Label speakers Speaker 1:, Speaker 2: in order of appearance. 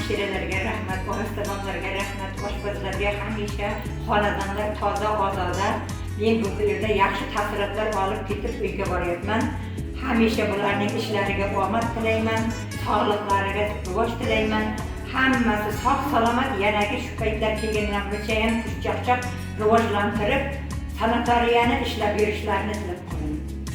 Speaker 1: hamshiralarga rahmat, o'rtoqlarga rahmat, oshpazlarga hamisha xonadonlar toza, ozoda. Men bu yerda yaxshi taassurotlar olib ketib uyga boryapman. Hamisha bularning ishlariga omad tilayman, sog'liqlariga rivoj tilayman. Hammasi sog' salomat, yanagi shu paytlar kelganlargacha ham kuch-chaqchaq rivojlantirib, sanatoriyani ishlab yurishlarini tilab qolaman.